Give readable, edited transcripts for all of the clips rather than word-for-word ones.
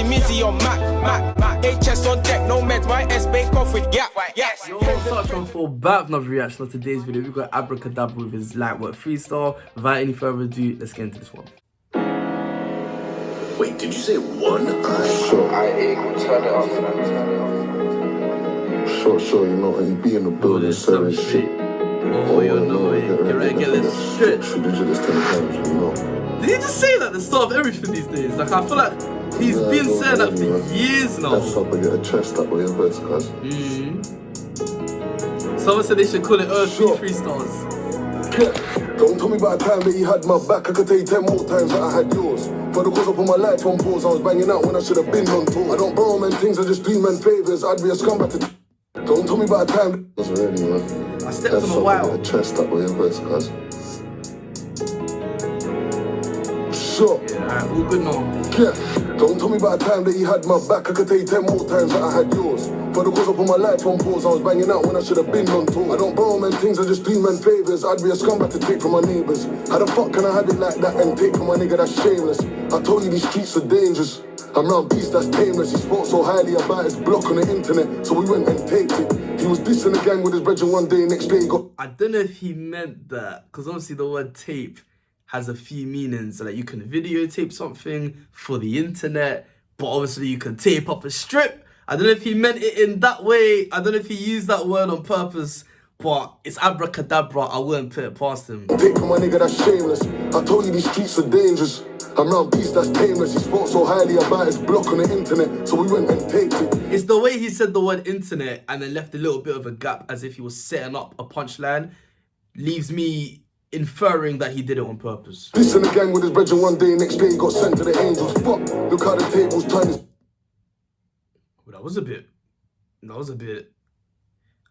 Mizzy on Mac. HS on deck, no meds, my S bake off with gap. Yes. Yo, such one for back another reaction of today's video. We've got Abra Cadabra with his LightWork freestyle. Without any further ado, let's get into this one. Wait, did you say one eye? Sure. I turn it off. Sure, you know, and you be in the building, some shit. Oh, you know it. Get ready to get this shit. Should do this 10 times, you know. Did he just say that at the start of everything these days? Like, I feel like he's been saying that for years now. That's up and get a chest up with your verse, cuz. Someone said they should call it Earth Freestyles. Yeah. Don't tell me about a time that you had my back. I could tell you 10 more times that I had yours. For the cause I put my life on pause, I was banging out when I should have been on tour. I don't borrow men things, I just do men favors. I'd be a scumbag to... Don't tell me about a time... That's really, man. I stepped on a while. Get a chest up with your verse, cuz. Sure. Yeah, alright, all good now. Yeah. Don't tell me about a time that you had my back. I could tell you 10 more times that I had yours. For the cause I put my life on pause, I was banging out when I should have been on tour. I don't borrow men things, I just do men favors. I'd be a scumbag to take from my neighbors. How the fuck can I have it like that and take from my nigga that's shameless? I told you these streets are dangerous. I'm round beast that's tameless. He spoke so highly about his block on the internet, so we went and taped it. He was dissing the gang with his brethren one day, next day he got... I don't know if he meant that, because obviously the word tape has a few meanings. Like, you can videotape something for the internet, but obviously you can tape up a strip. I don't know if he meant it in that way. I don't know if he used that word on purpose, but it's Abra Cadabra. I wouldn't put it past him. Take from my nigga that's shameless. I told you these streets are dangerous. I'm round beast that's tameless. He spoke so highly about his block on the internet, so we went and taped it. It's the way he said the word internet and then left a little bit of a gap as if he was setting up a punchline, leaves me inferring that he did it on purpose. This in the gang with his brethren one day, next day he got sent to the angels. Fuck, look how the tables turned. That was a bit.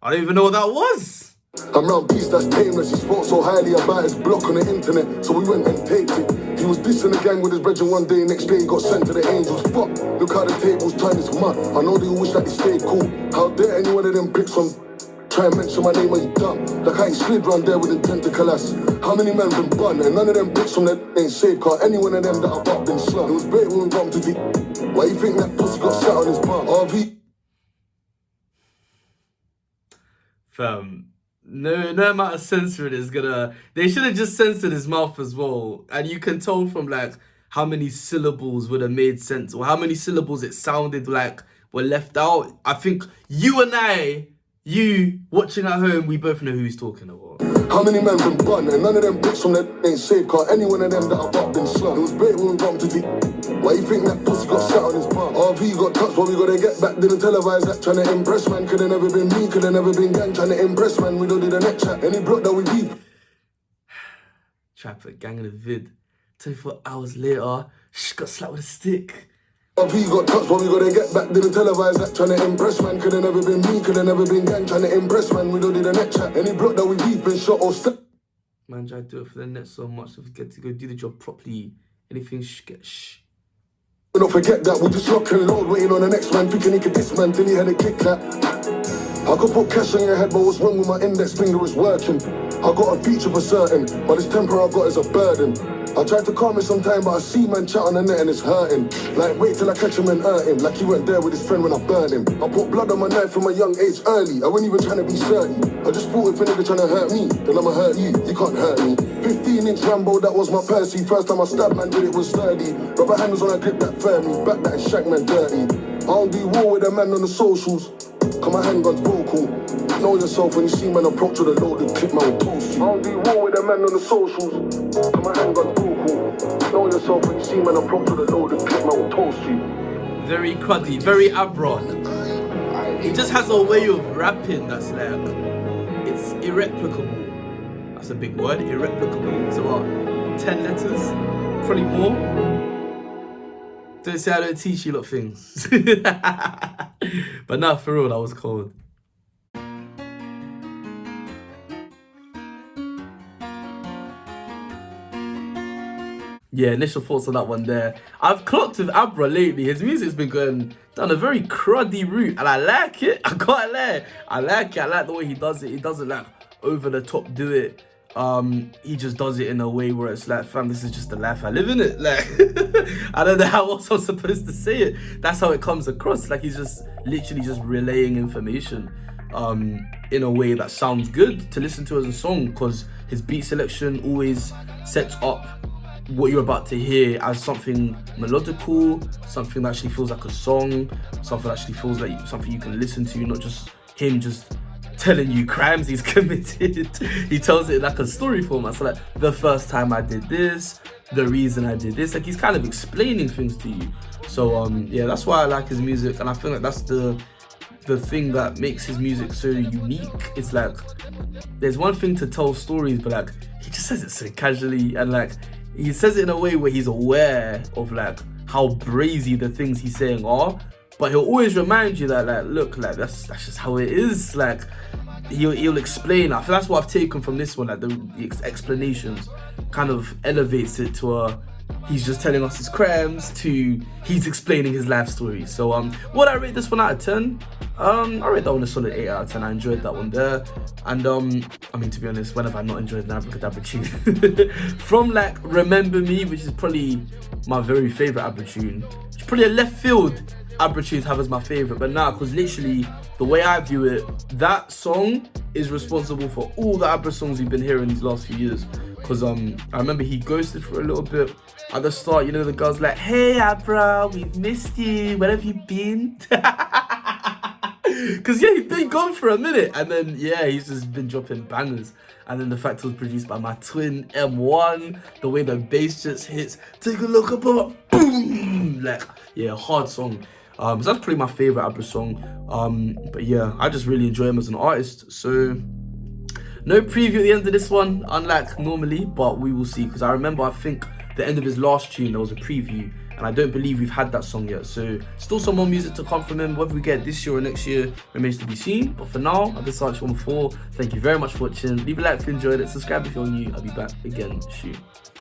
I don't even know what that was. I'm round beast that's tameless. He spoke so highly about his block on the internet, so we went and taped it. He was dissing the gang with his brethren one day, next day he got sent to the angels. Fuck, look how the tables turned. It's mad. I know they all wish that they stayed cool. How dare any one of them pricks on try and mention my name, are you dumb? Like how he slid round there with intent to collapse. How many men been bun? And none of them pricks from that ain't safe car. Any one of them that I've up been slung. It was better when we bumped to the... Why you think that pussy got sat on his bum? RV. Fam, no amount of censoring is gonna... They should have just censored his mouth as well. And you can tell from like how many syllables would have made sense or how many syllables it sounded like were left out. I think you and I, you watching at home, we both know who he's talking about. How many men been bun? And none of them pricks from that ain't safe car. Any one of them that I've up been slung. It was better when we bumped to the... Why you think that pussy got sat on his bum? RV got touched, but we gotta get back. Didn't televise that, trying to impress man. Could've never been me, could've never been gang. Trying to impress man, we don't do the net chat. Any block that we beat. Try to put gang in a vid. 24 hours later, got slapped with a stick. RV got touched, but we gotta get back. Didn't televise that, trying to impress man. Could've never been me, could've never been gang. Trying to impress man, we don't do the net chat. Any block that we beat, been shot or stuck. Man, try to do it for the net so much, so forget to go do the job properly. Anything get We don't forget that, we just lock and load, waiting on the next man, thinking he could dismantle till he had a kick that. I could put cash on your head, but what's wrong with my index finger is working. I got a feature for certain, but this temper I got is a burden. I tried to calm it sometime, but I see man chat on the net and it's hurting. Like, wait till I catch him and hurt him, like he went there with his friend when I burned him. I put blood on my knife from a young age early, I wasn't even trying to be certain. I just thought if a nigga trying to hurt me, then I'ma hurt you can't hurt me. 15-inch Rambo, that was my Percy. First time I stabbed man, did it was sturdy. Rubber hand was on, I grip that firmly, back that and shank man dirty. I don't do war with a man on the socials, cause my handgun's vocal. Know yourself when you see man approach with a loaded clip, man will toast you. I don't do war with a man on the socials, cause my handgun's vocal. Know yourself when you see man approach with a loaded clip, man will toast you. very cruddy, very Abra. He just has a way of rapping that's like, it's irreplicable. That's a big word, irreplicable. It's about 10 letters, probably more. Don't say I don't teach you lot things. But nah, for real, that was cold. Yeah, initial thoughts on that one there. I've clocked with Abra lately. His music's been going down a very cruddy route, and I like it. I can't lie. I like it. I like the way he does it. He doesn't like over the top do it. he just does it in a way where it's like, fam, this is just the life I live in it. Like, I don't know how else I'm supposed to say it. That's how it comes across. Like, he's just literally just relaying information in a way that sounds good to listen to as a song, because his beat selection always sets up what you're about to hear as something melodical, something that actually feels like a song, something that actually feels like something you can listen to, not just him just telling you crimes he's committed. He tells it like a story format. So like, the first time I did this, the reason I did this, like he's kind of explaining things to you. So yeah, that's why I like his music, and I feel like that's the thing that makes his music so unique. It's like, there's one thing to tell stories, but like, he just says it so casually, and like, he says it in a way where he's aware of like how brazy the things he's saying are, but he'll always remind you that like, look, like that's just how it is. Like, he'll explain. I feel that's what I've taken from this one, like the explanations kind of elevates it to a, he's just telling us his crimes to he's explaining his life story. So what I rate this one out of 10? I rate that one a solid 8 out of 10. I enjoyed that one there. And I mean, to be honest, when have I not enjoyed an Abra Cadabra tune? From like Remember Me, which is probably my very favourite Abra tune. It's probably a left field Abra tune to have as my favourite, but nah, because literally the way I view it, that song is responsible for all the Abra songs we've been hearing these last few years. Because I remember he ghosted for a little bit at the start. You know, the girl's like, hey Abra, we've missed you, where have you been? Because yeah, he's been gone for a minute, and then yeah, he's just been dropping bangers. And then the fact it was produced by my twin M1, the way the bass just hits, take a look up, boom, like yeah, hard song. So that's probably my favorite Abra song. But yeah, I just really enjoy him as an artist. So no preview at the end of this one, unlike normally, but we will see. Because I remember, I think the end of his last tune, there was a preview, and I don't believe we've had that song yet. So still some more music to come from him. Whether we get it this year or next year remains to be seen. But for now, I've been Sarge114. Thank you very much for watching. Leave a like if you enjoyed it. Subscribe if you're new. I'll be back again soon.